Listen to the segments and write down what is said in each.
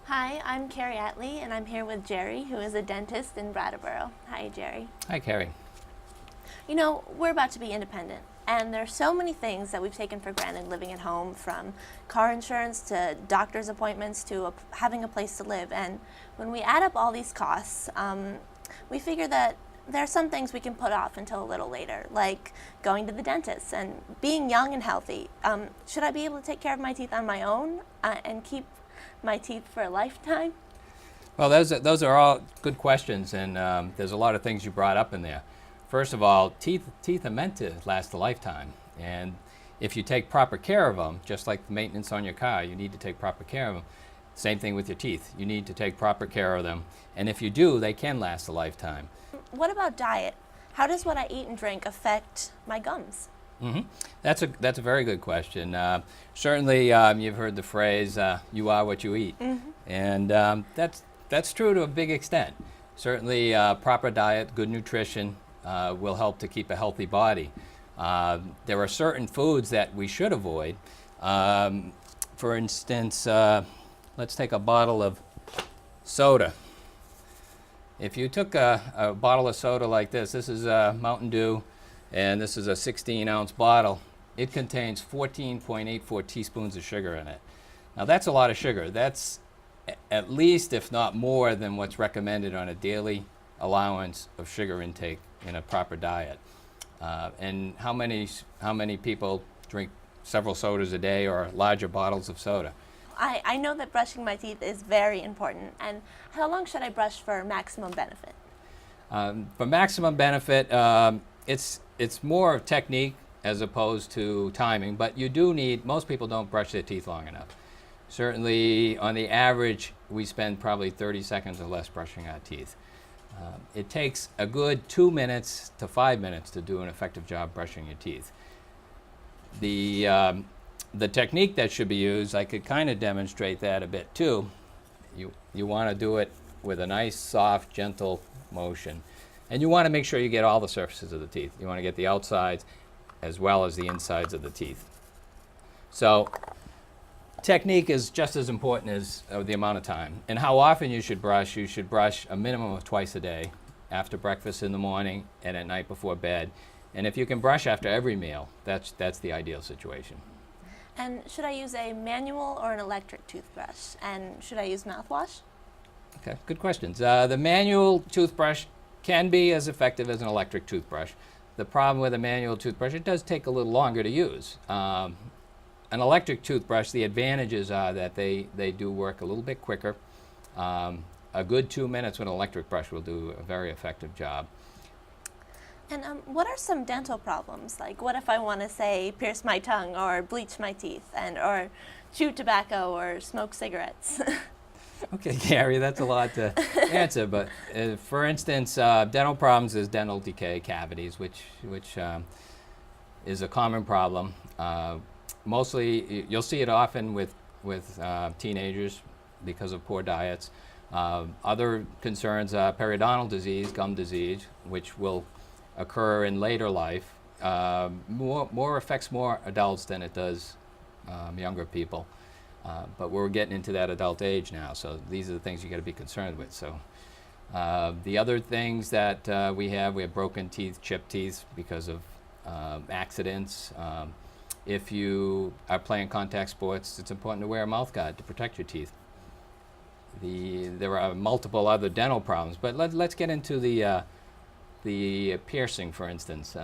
Hi, I'm Carrie Atley, and I'm here with Jerry, who is a dentist in Brattleboro. Hi, Jerry. Hi, Carrie. You know, we're about to be independent, and there are so many things that we've taken for granted living at home, from car insurance to doctor's appointments to having a place to live. And when we add up all these costs, we figure that there are some things we can put off until a little later, like going to the dentist and being young and healthy. Should I be able to take care of my teeth on my own and keep my teeth for a lifetime? Well, those are all good questions, and there's a lot of things you brought up in there. First of all, teeth are meant to last a lifetime, and if you take proper care of them, just like the maintenance on your car, you need to take proper care of them. Same thing with your teeth. You need to take proper care of them, and if you do, they can last a lifetime. What about diet? How does what I eat and drink affect my gums? That's a very good question. Certainly, you've heard the phrase "you are what you eat," and that's true to a big extent. Certainly, proper diet, good nutrition will help to keep a healthy body. There are certain foods that we should avoid. For instance, let's take a bottle of soda. If you took a bottle of soda like this is Mountain Dew, and this is a 16-ounce bottle. It contains 14.84 teaspoons of sugar in it. Now that's a lot of sugar. That's at least, if not more, than what's recommended on a daily allowance of sugar intake in a proper diet. And how many people drink several sodas a day or larger bottles of soda? I know that brushing my teeth is very important. And how long should I brush for maximum benefit? For maximum benefit, it's more of technique as opposed to timing, but you do need, most people don't brush their teeth long enough. Certainly, on the average, we spend probably 30 seconds or less brushing our teeth. It takes a good 2 minutes to 5 minutes to do an effective job brushing your teeth. The technique that should be used, I could kind of demonstrate that a bit too. You want to do it with a nice, soft, gentle motion. And you want to make sure you get all the surfaces of the teeth. You want to get the outsides as well as the insides of the teeth. So technique is just as important as the amount of time. And how often you should brush a minimum of twice a day, after breakfast in the morning and at night before bed. And if you can brush after every meal, that's the ideal situation. And should I use a manual or an electric toothbrush? And should I use mouthwash? Okay, good questions. The manual toothbrush can be as effective as an electric toothbrush. The problem with a manual toothbrush, it does take a little longer to use. An electric toothbrush, the advantages are that they do work a little bit quicker. A good 2 minutes with an electric brush will do a very effective job. And what are some dental problems? Like, what if I want to, say, pierce my tongue or bleach my teeth or chew tobacco or smoke cigarettes? Okay, Gary, that's a lot to answer, but for instance, dental problems is dental decay, cavities, which is a common problem. Mostly, you'll see it often with teenagers because of poor diets. Other concerns are periodontal disease, gum disease, which will occur in later life. More affects more adults than it does younger people. But we're getting into that adult age now, so these are the things you got to be concerned with. So the other things that we have broken teeth, chipped teeth because of accidents. If you are playing contact sports, it's important to wear a mouth guard to protect your teeth. There are multiple other dental problems, but let's get into the piercing, for instance.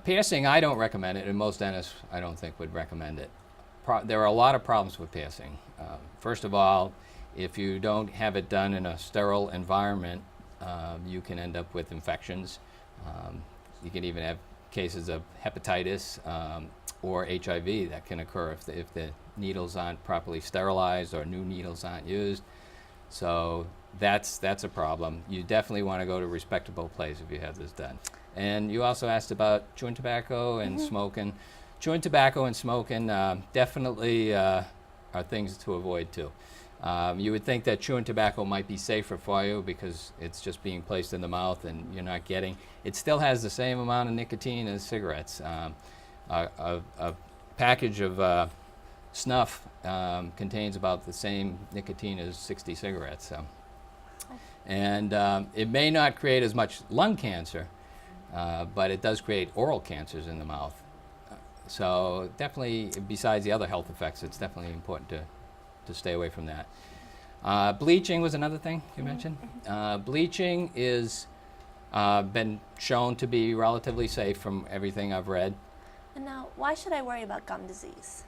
Piercing, I don't recommend it, and most dentists, I don't think, would recommend it. There are a lot of problems with piercing. First of all, if you don't have it done in a sterile environment, you can end up with infections. You can even have cases of hepatitis or HIV that can occur if the needles aren't properly sterilized or new needles aren't used. So that's a problem. You definitely want to go to a respectable place if you have this done. And you also asked about chewing tobacco and smoking. Chewing tobacco and smoking definitely are things to avoid too. You would think that chewing tobacco might be safer for you because it's just being placed in the mouth and you're not getting, it still has the same amount of nicotine as cigarettes. A package of snuff contains about the same nicotine as 60 cigarettes. So. And it may not create as much lung cancer, but it does create oral cancers in the mouth. So definitely, besides the other health effects, it's definitely important to stay away from that. Bleaching was another thing you mentioned. Bleaching is been shown to be relatively safe from everything I've read. And now, why should I worry about gum disease?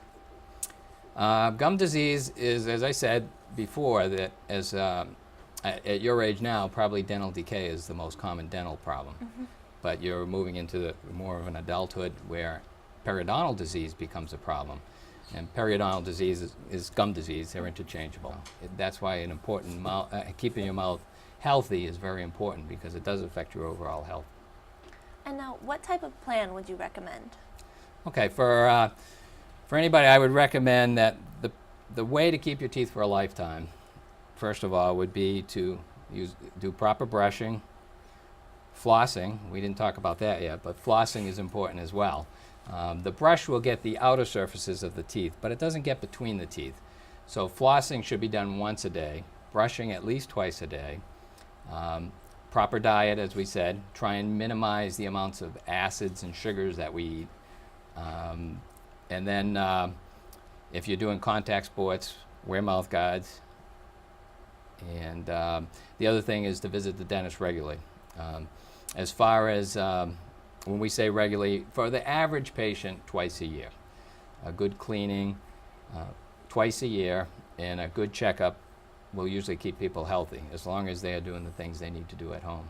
Gum disease is, as I said before, that as at your age now, probably dental decay is the most common dental problem. But you're moving into more of an adulthood where periodontal disease becomes a problem. And periodontal disease is gum disease. They're interchangeable. That's why an important keeping your mouth healthy is very important, because it does affect your overall health. And now, what type of plan would you recommend? Okay, for anybody, I would recommend that the way to keep your teeth for a lifetime, first of all, would be to do proper brushing, flossing. We didn't talk about that yet, but flossing is important as well. The brush will get the outer surfaces of the teeth, but it doesn't get between the teeth. So flossing should be done once a day, brushing at least twice a day. Proper diet, as we said, try and minimize the amounts of acids and sugars that we eat. And then if you're doing contact sports, wear mouth guards. And the other thing is to visit the dentist regularly. As far as when we say regularly, for the average patient, twice a year. A good cleaning twice a year and a good checkup will usually keep people healthy, as long as they are doing the things they need to do at home.